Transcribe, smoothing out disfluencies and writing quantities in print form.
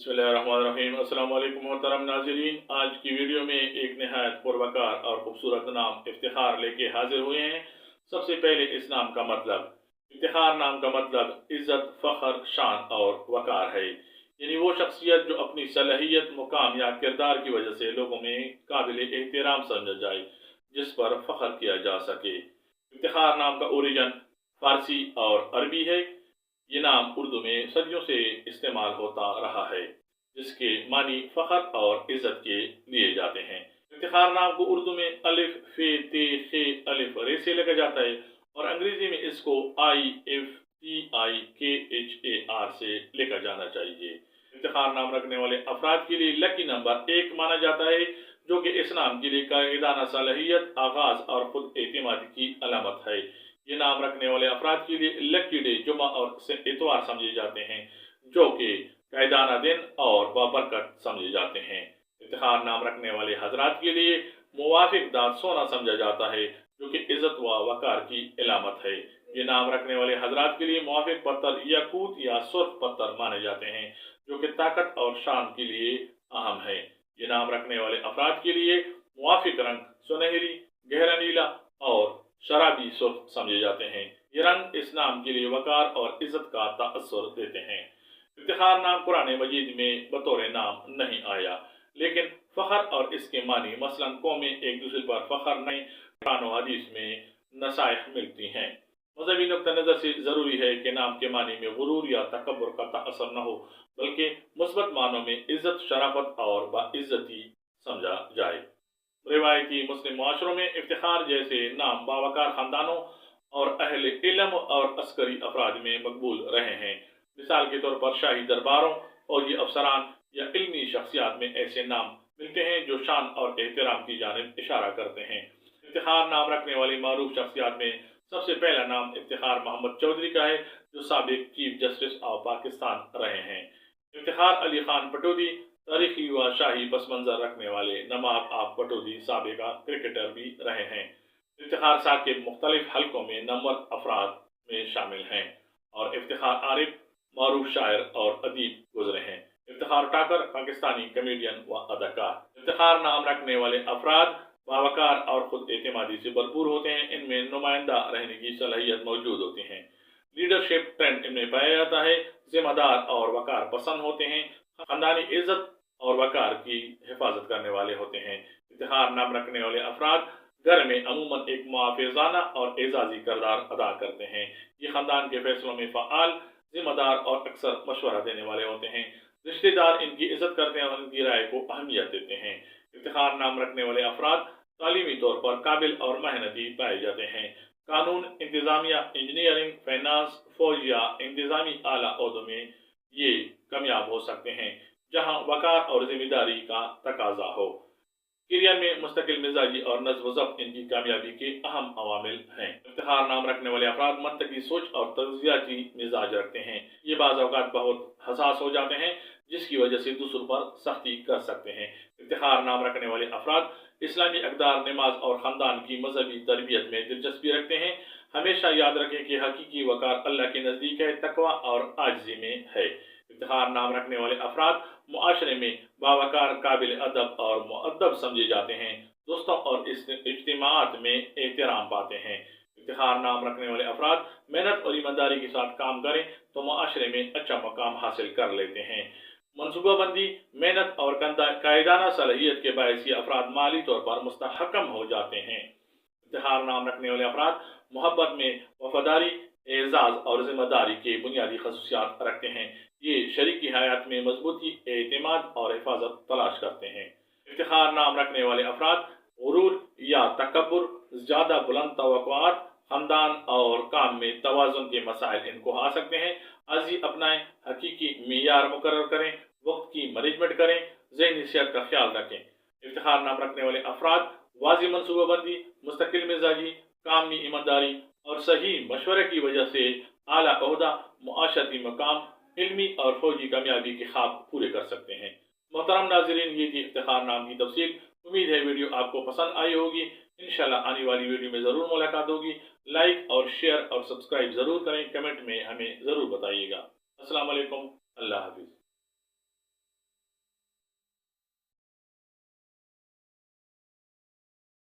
बिस्मिल्लाहिर्रहमानिर्रहीम। अस्सलाम वालेकुम मोहतरम नाज़रीन, आज की वीडियो में एक नहायत पुरवकार और खूबसूरत नाम इफ्तिखार लेके हाजिर हुए हैं। सबसे पहले इस नाम का मतलब, इफ्तिखार नाम का मतलब इज्जत, फख्र, शान और वकार है। यानी वो शख्सियत जो अपनी सलाहियत, मुकाम या किरदार की वजह से लोगों में काबिल एहतराम समझा जाए, जिस पर फख्र किया जा सके। इफ्तिखार नाम का ओरिजिन फारसी और अरबी है। ये नाम उर्दू में सदियों से इस्तेमाल होता रहा है, जिसके मानी फख्र और इज्जत के लिए जाते हैं। इफ्तिखार नाम को उर्दू में अलिफ, फे, ते, खे, अलिफ, रे से लिखा जाता है और अंग्रेजी में इसको IFTIKHAR से लिखा जाना चाहिए। इफ्तिखार नाम रखने वाले अफराद के लिए लकी नंबर 1 माना जाता है, जो कि इस नाम के लिए कायदाना सलाहियत, आगाज और खुद एतमादी की अलामत है। ये नाम रखने वाले अफराद के लिए लकी डे जुमा और इतवार समझे जाते हैं, जो कि कायदाना दिन और बाबरकत समझे जाते हैं। इफ्तिखार नाम रखने वाले हजरात के लिए मुवाफिक दांत सोना समझा जाता है, जो कि इज्जत व वकार की अलामत है। ये नाम रखने वाले हजरात के लिए मुवाफिक पत्थर याकूत या सुर्ख पत्थर माने जाते हैं, जो कि ताकत और शान के लिए अहम है। ये नाम रखने वाले अफराद के लिए मुवाफिक रंग सुनहरी, गहरा नीला और शराबी सुर्ख समझे जाते हैं। ये रंग इस नाम के लिए वकार और इज्जत का तासुर देते हैं। इफ्तिखार नाम कुरान मजीद में बतौर नाम नहीं आया, लेकिन फख्र और इसके मानी मसलन कौमें एक दूसरे पर फख्र नहीं, कुरान और हदीस में नसाइह मिलती हैं। मजहबी नुक्ता नजर से जरूरी है कि नाम के मानी में गुरूर या तकब्बुर का तासुर न हो, बल्कि मुस्बत मानों में इज्जत, शराफत और बाइज्जती समझा जाए। रिवायती मुस्लिम मुआशरों में इफ्तिखार जैसे नाम बावकार खानदानों और अहले इल्म और अस्करी अफराद में मकबूल रहे हैं। मिसाल के तौर पर शाही दरबारों और ये अफसरान या इल्मी शख्सियात में ऐसे नाम मिलते हैं जो शान और एहतराम की जानिब इशारा करते हैं। इफ्तिखार नाम रखने वाली मारूफ शख्सियात में सबसे पहला नाम इफ्तिखार मोहम्मद चौधरी का है, जो साबिक चीफ जस्टिस ऑफ पाकिस्तान रहे हैं। इफ्तिखार अली खान पटौदी तारीखी व शाही पस मंजर रखने वाले नवाब ऑफ पटौदी साबिका क्रिकेटर भी रहे हैं। इफ्तिखार साकिब मुख्तलिफ हलकों में नंबर अफराद में शामिल हैं और इफ्तिखार आरिफ मारूफ शायर और अदीब गुजरे हैं। इफ्तिखार टाकर पाकिस्तानी कमेडियन व अदाकार। इफ्तिखार नाम रखने वाले अफराद बावकार और खुद एतमादी से भरपूर होते हैं। इनमें नुमाइंदा रहने की सलाहियत मौजूद होती है। लीडरशिप ट्रेंड इनमें पाया जाता है। जिम्मेदार और वकार पसंद होते हैं। खानदानी इज्जत और वकार की हिफाजत करने वाले होते हैं। इफ्तिखार नाम रखने वाले अफराद घर में अमूमन एक मुआफ़िज़ाना और एजाजी किरदार अदा करते हैं। ये खानदान के फैसलों में फ़आल, जिम्मेदार और अक्सर मशवरा देने वाले होते हैं। रिश्तेदार इनकी इज्जत करते हैं और इनकी राय को अहमियत देते हैं। इफ्तिखार नाम रखने वाले अफराद तालीमी तौर पर काबिल और मेहनती पाए जाते हैं। कानून, इंतजामिया, इंजीनियरिंग, फाइनेंस, फौज या इंतजामी आला ओहदों में ये कामयाब हो सकते हैं, जहां वकार और जिम्मेदारी का तकाजा हो। करियर में मुस्तकिल मिजाजी और नज़्म ज़ब्त इनकी कामयाबी के अहम अवामिल हैं। इफ्तिखार नाम रखने वाले अफराद मंतकी सोच और तज़कियाती मिजाज रखते हैं। ये बाज़ औक़ात बहुत हसास हो जाते हैं, जिसकी वजह से दूसरों पर सख्ती कर सकते हैं। इफ्तिखार नाम रखने वाले अफराद इस्लामी अक़दार, नमाज और ख़ानदान की मजहबी तरबियत में दिलचस्पी रखते हैं। हमेशा याद रखें कि हकीकी वकार अल्लाह के नज़दीक है, तकवा और आजिज़ी में है। इफ्तिखार नाम रखने वाले अफराद मुआशरे में बावकार, काबिल अदब और मुअद्दब समझे जाते हैं। दोस्तों और इज्तिमाआत में एहतराम पाते हैं। इफ्तिखार नाम रखने वाले अफराद मेहनत और ईमानदारी के साथ काम करें तो मुआशरे में अच्छा मकाम हासिल कर लेते हैं। मनसूबाबंदी, मेहनत और कायदाना सलाहियत के बायस ये अफराद माली तौर पर मुस्तहकम हो जाते हैं। इफ्तिखार नाम रखने वाले अफराद मोहब्बत में वफादारी, एजाज और जिम्मेदारी के बुनियादी खसूसियात रखते हैं। ये शरीकी हयात में मजबूती, एतमाद और हिफाजत तलाश करते हैं। इफ्तिखार नाम रखने वाले अफराद गुरूर या तकब्बुर, ज्यादा बुलंद तवक्कुआत, खानदान और काम में तवाज़ुन के मसाइल इनको आ सकते हैं। आजी अपनाएं, हकीकी मेयार मुकर्रर करें, वक्त की मैनेजमेंट करें, ज़हनी सेहत का ख्याल रखें। इफ्तिखार नाम रखने वाले अफराद वाज़ी मनसूबाबंदी, मुस्तकिल मिजाजी, काम में ईमानदारी और सही मशवरे की वजह से आला ओहदा, मुआशरती मकाम, इल्मी और फौजी कामयाबी के ख्वाब पूरे कर सकते हैं। मोहतरम नाज़रीन, ये थी इफ्तिखार नाम की तफसील। उम्मीद है वीडियो आपको पसंद आई होगी। इंशाल्लाह आने वाली वीडियो में ज़रूर मुलाकात होगी। लाइक और शेयर और सब्सक्राइब ज़रूर करें। कमेंट में हमें ज़रूर बताइएगा। अस्सलाम वालेकुम, अल्लाह हाफिज़।